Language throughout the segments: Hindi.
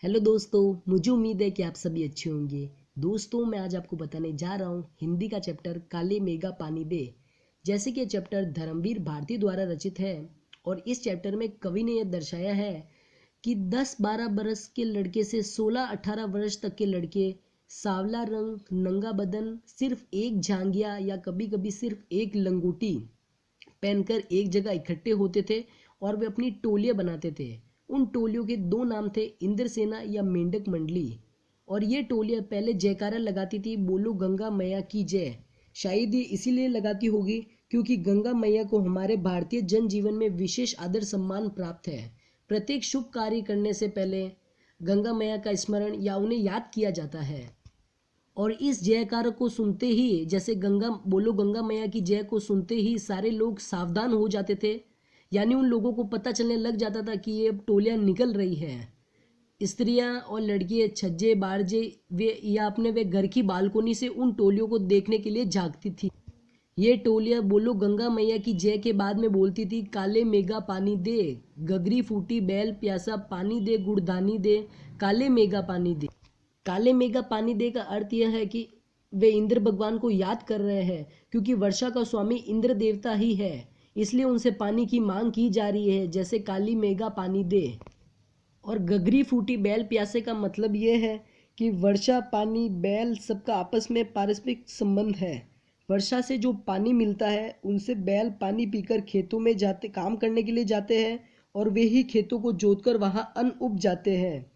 हेलो दोस्तों, मुझे उम्मीद है कि आप सभी अच्छे होंगे। दोस्तों, मैं आज आपको बताने जा रहा हूँ हिंदी का चैप्टर काले मेघा पानी दे। जैसे कि ये चैप्टर धर्मवीर भारती द्वारा रचित है और इस चैप्टर में कवि ने यह दर्शाया है कि 10-12 बरस के लड़के से 16-18 वर्ष तक के लड़के सांवला रंग, नंगा बदन, सिर्फ एक झांगिया या कभी कभी सिर्फ एक लंगोटी पहनकर एक जगह इकट्ठे होते थे और वे अपनी टोलियां बनाते थे। उन टोलियों के दो नाम थे, इंद्रसेना या मेंढक मंडली। और ये टोलियां पहले जयकारा लगाती थी, बोलो गंगा मैया की जय। शायद ये इसीलिए लगाती होगी क्योंकि गंगा मैया को हमारे भारतीय जनजीवन में विशेष आदर सम्मान प्राप्त है। प्रत्येक शुभ कार्य करने से पहले गंगा मैया का स्मरण या उन्हें याद किया जाता है। और इस जयकार को सुनते ही, जैसे गंगा बोलो गंगा मैया की जय को सुनते ही सारे लोग सावधान हो जाते थे। यानी उन लोगों को पता चलने लग जाता था कि ये अब टोलियां निकल रही है। स्त्रियां और लड़कियां छज्जे बारजे वे या अपने वे घर की बालकोनी से उन टोलियों को देखने के लिए जागती थी। ये टोलियां बोलो गंगा मैया की जय के बाद में बोलती थी, काले मेघा पानी दे, गगरी फूटी बैल प्यासा पानी दे, गुड़धानी दे, काले मेघा पानी दे। काले मेघ का पानी दे का अर्थ यह है कि वे इंद्र भगवान को याद कर रहे हैं, क्योंकि वर्षा का स्वामी इंद्र देवता ही है। इसलिए उनसे पानी की मांग की जा रही है, जैसे काली मेघा पानी दे। और गगरी फूटी बैल प्यासे का मतलब यह है कि वर्षा, पानी, बैल सबका आपस में पारस्परिक संबंध है। वर्षा से जो पानी मिलता है उनसे बैल पानी पीकर खेतों में जाते, काम करने के लिए जाते हैं और वे ही खेतों को जोतकर वहां अन्न उग जाते हैं।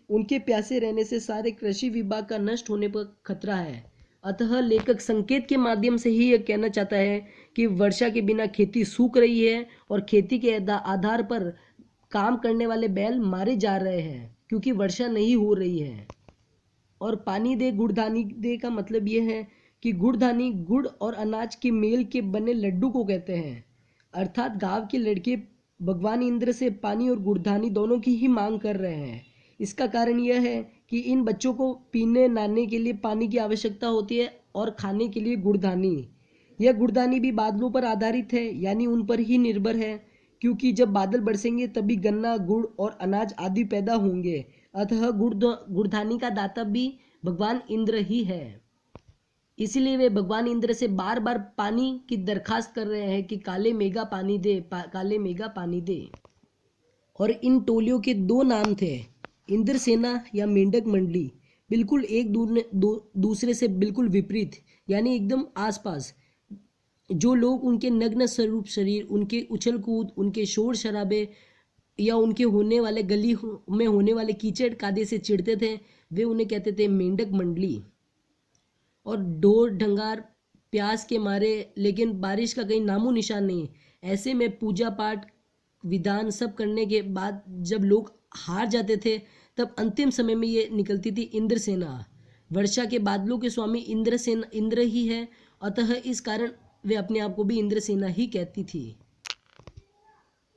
उनके प्यासे रहने से सारे कृषि विभाग का नष्ट होने पर खतरा है। अतः लेखक संकेत के माध्यम से ही यह कहना चाहता है कि वर्षा के बिना खेती सूख रही है और खेती के आधार पर काम करने वाले बैल मारे जा रहे हैं, क्योंकि वर्षा नहीं हो रही है। और पानी दे गुड़धानी दे का मतलब यह है कि गुड़धानी गुड़ और अनाज के मेल के बने लड्डू को कहते हैं। अर्थात गांव के लड़के भगवान इंद्र से पानी और गुड़धानी दोनों की ही मांग कर रहे हैं। इसका कारण यह है कि इन बच्चों को पीने नहाने के लिए पानी की आवश्यकता होती है और खाने के लिए गुड़धानी। यह गुड़धानी भी बादलों पर आधारित है, यानी उन पर ही निर्भर है, क्योंकि जब बादल बरसेंगे तभी गन्ना, गुड़ और अनाज आदि पैदा होंगे। अतः गुड़धानी का दाता भी भगवान इंद्र ही है। इसीलिए वे भगवान इंद्र से बार बार पानी की दरखास्त कर रहे हैं कि काले मेघा पानी दे, काले मेघा पानी दे। और इन टोलियों के दो नाम थे, इंद्रसेना या मेंढक मंडली। बिल्कुल एक दूसरे से बिल्कुल विपरीत, यानी एकदम आसपास। जो लोग उनके नग्न स्वरूप शरीर, उनके उछल कूद, उनके शोर शराबे या उनके होने वाले गली में होने वाले कीचड़ कादे से चिढ़ते थे, वे उन्हें कहते थे मेंढक मंडली। और ढोर ढंगार प्यास के मारे, लेकिन बारिश का कहीं नामो निशान नहीं। ऐसे में पूजा पाठ विधान सब करने के बाद जब लोग हार जाते थे, तब अंतिम समय में ये निकलती थी इंद्रसेना। वर्षा के बादलों के स्वामी इंद्रसेना इंद्र ही है, अतः इस कारण वे अपने आप को भी इंद्रसेना ही कहती थी।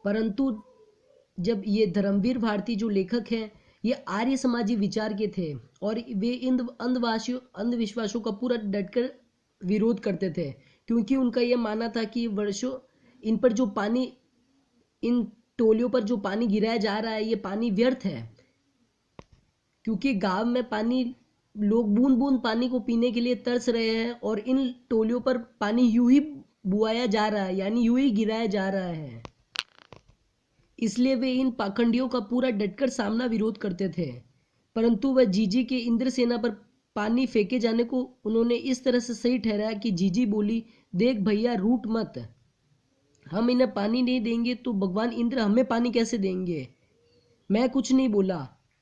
परंतु जब ये धर्मवीर भारती जो लेखक हैं, ये आर्य समाजी विचार के थे और वे इन अंधविश्वासों का पूरा डटकर विरोध करते थे, क्योंकि उनका यह मानना था कि वर्षों इन पर जो पानी, इन टोलियों पर जो पानी गिराया जा रहा है, ये पानी व्यर्थ है। क्योंकि गांव में पानी, लोग बूंद बूंद पानी को पीने के लिए तरस रहे हैं और इन टोलियों पर पानी यूं ही बुआया जा रहा है, यानी यूं ही गिराया जा रहा है। इसलिए वे इन पाखंडियों का पूरा डटकर सामना विरोध करते थे। परंतु वह जीजी के इंद्रसेना पर पानी फेंके जाने को उन्होंने इस तरह से सही ठहराया कि जीजी बोली, देख भैया रूठ मत, हम इन्हें पानी नहीं देंगे तो भगवान इंद्र हमें पानी कैसे देंगे। मैं कुछ नहीं बोला।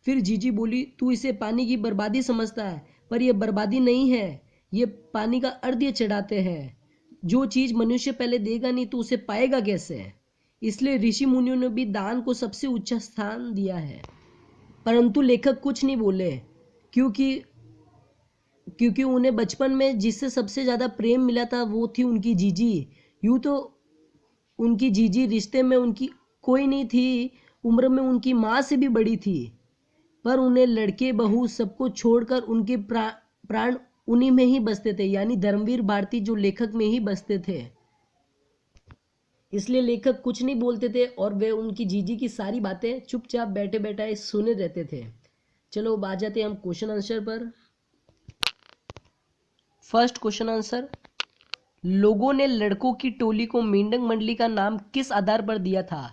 फिर जीजी बोली, तू इसे पानी की बर्बादी समझता है, पर यह बर्बादी नहीं है, ये पानी का अर्घ्य चढ़ाते हैं। जो चीज मनुष्य पहले देगा नहीं तो उसे पाएगा कैसे। इसलिए ऋषि मुनियों ने भी दान को सबसे उच्च स्थान दिया है। परंतु लेखक कुछ नहीं बोले, क्योंकि क्योंकि उन्हें बचपन में जिससे सबसे ज्यादा प्रेम मिला था वो थी उनकी जीजी। यूं तो उनकी जीजी रिश्ते में उनकी कोई नहीं थी, उम्र में उनकी माँ से भी बड़ी थी, पर उन्हें लड़के बहू सबको छोड़कर उनके प्राण उन्हीं में ही बसते थे, यानी धर्मवीर भारती जो लेखक में ही बसते थे। इसलिए लेखक कुछ नहीं बोलते थे और वे उनकी जीजी की सारी बातें चुपचाप बैठे बैठाए सुने रहते थे। चलो अब आ जाते हैं हम क्वेश्चन आंसर पर। फर्स्ट क्वेश्चन आंसर, लोगों ने लड़कों की टोली को मेंढक मंडली का नाम किस आधार पर दिया था?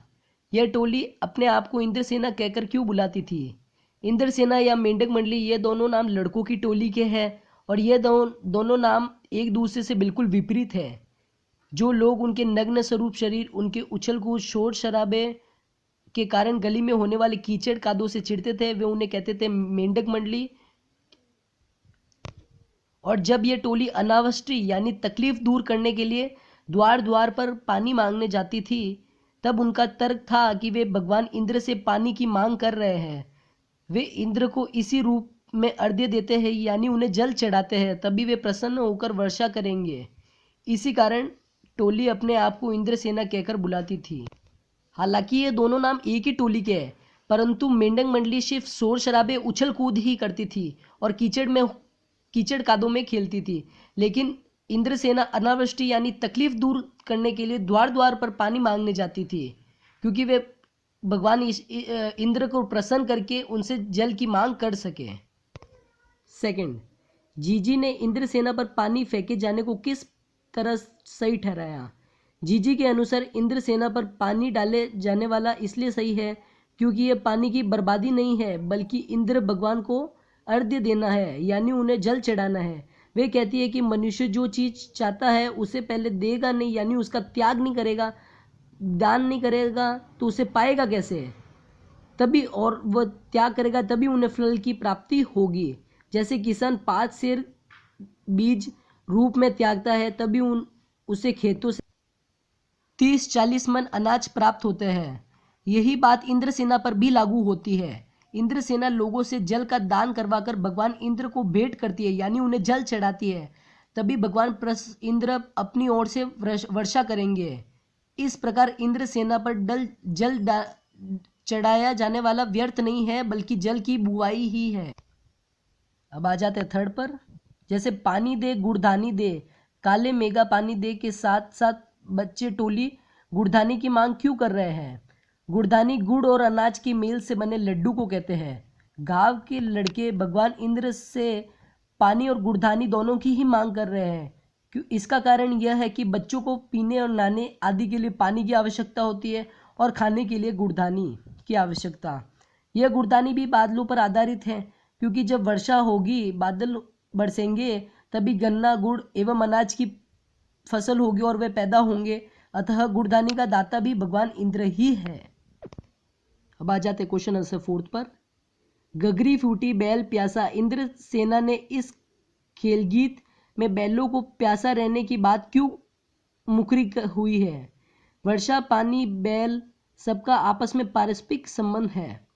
यह टोली अपने आप को इंद्रसेना कहकर क्यों बुलाती थी? इंद्रसेना या मेंढक मंडली ये दोनों नाम लड़कों की टोली के हैं और ये दोनों नाम एक दूसरे से बिल्कुल विपरीत है। जो लोग उनके नग्न स्वरूप शरीर, उनके उछल कूद, शोर शराबे के कारण गली में होने वाले कीचड़ कादों से चिढ़ते थे, वे उन्हें कहते थे मेंढक मंडली। और जब ये टोली अनावृष्टि यानी तकलीफ दूर करने के लिए द्वार द्वार पर पानी मांगने जाती थी, तब उनका तर्क था कि वे भगवान इंद्र से पानी की मांग कर रहे हैं। वे इंद्र को इसी रूप में अर्घ्य देते हैं, यानी उन्हें जल चढ़ाते हैं, तभी वे प्रसन्न होकर वर्षा करेंगे। इसी कारण टोली अपने आप को इंद्रसेना कहकर बुलाती थी। हालांकि ये दोनों नाम एक ही टोली के हैं, परंतु मेंढक मंडली सिर्फ शोर शराबे, उछल कूद ही करती थी और कीचड़ कादों में खेलती थी, लेकिन इंद्रसेना अनावृष्टि यानी तकलीफ दूर करने के लिए द्वार द्वार पर पानी मांगने जाती थी, क्योंकि वे भगवान इंद्र को प्रसन्न करके उनसे जल की मांग कर सके। सेकंड, जीजी ने इंद्रसेना पर पानी फेंके जाने को किस तरह सही ठहराया? जीजी के अनुसार इंद्रसेना पर पानी डाले जाने वाला इसलिए सही है क्योंकि यह पानी की बर्बादी नहीं है, बल्कि इंद्र भगवान को अर्घ्य देना है, यानी उन्हें जल चढ़ाना है। वे कहती है कि मनुष्य जो चीज चाहता है उसे पहले देगा नहीं, यानी उसका त्याग नहीं करेगा, दान नहीं करेगा तो उसे पाएगा कैसे? तभी, और वह त्याग करेगा तभी उन्हें फल की प्राप्ति होगी। जैसे किसान 5 सेर बीज रूप में त्यागता है, तभी उसे खेतों से 30-40 मन अनाज प्राप्त होते हैं। यही बात इंद्रसेना पर भी लागू होती है। इंद्रसेना लोगों से जल का दान करवाकर भगवान इंद्र को भेंट करती है, यानी उन्हें जल चढ़ाती है, तभी भगवान इंद्र अपनी ओर से वर्षा करेंगे। इस प्रकार इंद्रसेना पर जल चढ़ाया जाने वाला व्यर्थ नहीं है, बल्कि जल की बुआई ही है। अब आ जाते हैं थर्ड पर। जैसे पानी दे गुड़धानी दे, काले मेगा पानी दे के साथ साथ बच्चे टोली गुड़धानी की मांग क्यों कर रहे हैं? गुड़धानी गुड़ और अनाज की मेल से बने लड्डू को कहते हैं। गांव के लड़के भगवान इंद्र से पानी और गुड़धानी दोनों की ही मांग कर रहे हैं। क्यों? इसका कारण यह है कि बच्चों को पीने और नहाने आदि के लिए पानी की आवश्यकता होती है और खाने के लिए गुड़धानी की आवश्यकता। यह गुड़धानी भी बादलों पर आधारित है, क्योंकि जब वर्षा होगी, बादल बरसेंगे, तभी गन्ना, गुड़ एवं अनाज की फसल होगी और वे पैदा होंगे। अतः गुड़धानी का दाता भी भगवान इंद्र ही है। अब आ जाते क्वेश्चन आंसर फोर्थ पर। गगरी फूटी बैल प्यासा, इंद्र सेना ने इस खेल गीत में बैलों को प्यासा रहने की बात क्यों मुखरी हुई है? वर्षा, पानी, बैल सबका आपस में पारस्परिक संबंध है।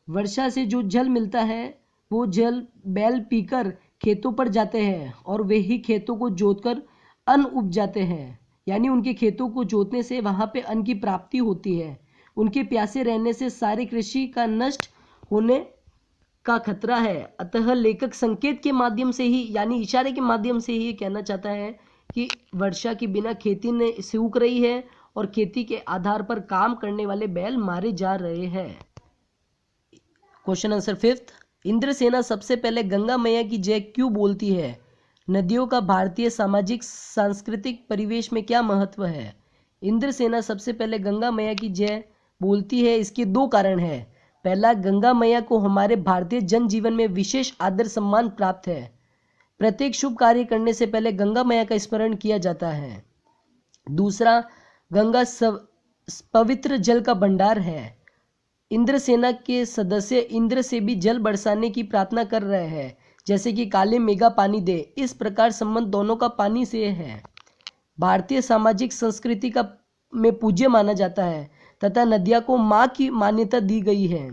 वर्षा से जो जल मिलता है वो जल बैल पीकर खेतों पर जाते हैं और वे ही खेतों को जोतकर अन्न उपजाते हैं, यानी उनके खेतों को जोतने से वहां पे अन्न की प्राप्ति होती है। उनके प्यासे रहने से सारे कृषि का नष्ट होने का खतरा है। अतः लेखक संकेत के माध्यम से ही, यानी इशारे के माध्यम से ही कहना चाहता है कि वर्षा के बिना खेती ने सूख रही है और खेती के आधार पर काम करने वाले बैल मारे जा रहे हैं। Question answer fifth. इंद्रसेना सबसे पहले गंगा मैया की जय क्यों बोलती है? नदियों का भारतीय सामाजिक सांस्कृतिक परिवेश में क्या महत्व है? इंद्रसेना सबसे पहले गंगा मैया की जय बोलती है, इसके 2 कारण हैं। पहला, गंगा मैया को हमारे भारतीय जनजीवन में विशेष आदर सम्मान प्राप्त है। प्रत्येक शुभ कार्य करने से पहले गंगा मैया का स्मरण किया जाता है। दूसरा, गंगा पवित्र जल का भंडार है। इंद्रसेना के सदस्य इंद्र से भी जल बरसाने की प्रार्थना कर रहे हैं, जैसे कि काले मेघा पानी दे। इस प्रकार संबंध दोनों का पानी से है। भारतीय सामाजिक संस्कृति का में पूज्य माना जाता है तथा नदियों को माँ की मान्यता दी गई है।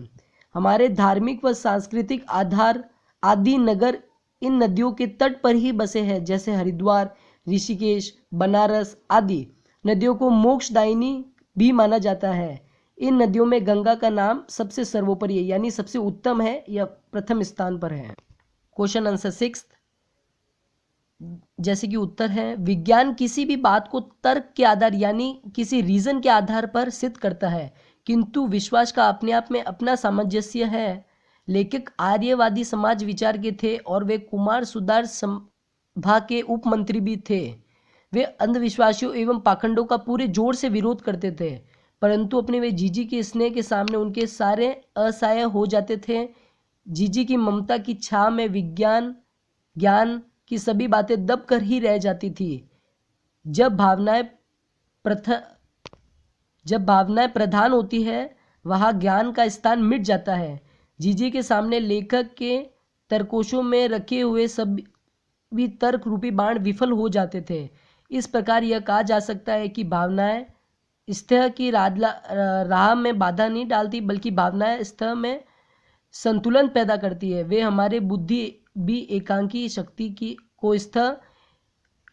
हमारे धार्मिक व सांस्कृतिक आधार आदि नगर इन नदियों के तट पर ही बसे हैं, जैसे हरिद्वार, ऋषिकेश, बनारस आदि। नदियों को मोक्षदायिनी भी माना जाता है। इन नदियों में गंगा का नाम सबसे सर्वोपरि है, यानी सबसे उत्तम है या प्रथम स्थान पर है। Question answer sixth. जैसे कि उत्तर है, विज्ञान किसी भी बात को तर्क के आधार यानी किसी रीजन के आधार पर सिद्ध करता है, किंतु विश्वास का अपने आप में अपना सामंजस्य है। लेखक आर्यवादी समाज विचार के थे और वे कुमार सुधार सभा के उप मंत्री भी थे। वे अंधविश्वासियों एवं पाखंडों का पूरे जोर से विरोध करते थे, परंतु अपने वे जीजी के स्नेह के सामने उनके सारे असहाय हो जाते थे। जीजी की ममता की छाह में विज्ञान ज्ञान की सभी बातें दब कर ही रह जाती थी। जब भावनाएं प्रधान होती है, वहाँ ज्ञान का स्थान मिट जाता है। जीजी के सामने लेखक के तर्कोशों में रखे हुए सभी तर्क रूपी बाण विफल हो जाते थे। इस प्रकार यह कहा जा सकता है कि भावनाएं स्थिर की राह में बाधा नहीं डालती, बल्कि भावनाएं स्थिर में संतुलन पैदा करती है। वे हमारे बुद्धि भी एकांकी शक्ति की को स्थिर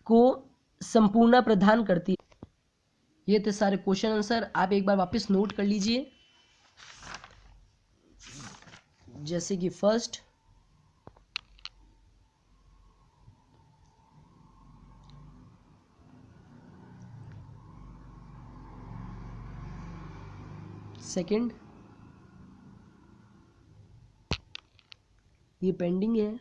को संपूर्ण प्रदान करती है। ये थे सारे क्वेश्चन आंसर, आप एक बार वापस नोट कर लीजिए। जैसे कि फर्स्ट, सेकंड, ये पेंडिंग है।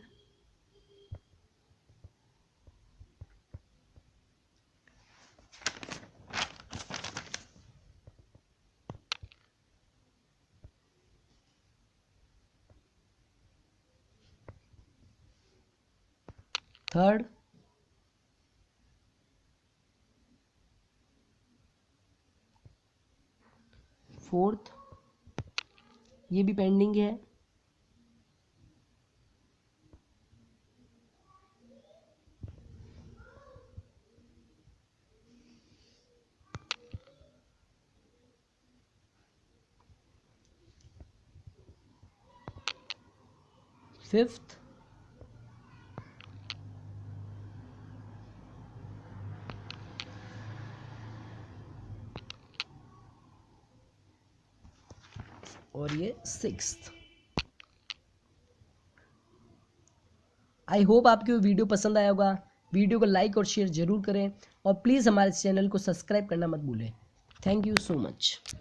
थर्ड, फोर्थ, ये भी पेंडिंग है। फिफ्थ, और ये सिक्स्थ। आई होप आपको वीडियो पसंद आया होगा। वीडियो को लाइक और शेयर जरूर करें और प्लीज़ हमारे चैनल को सब्सक्राइब करना मत भूलें। Thank you so much.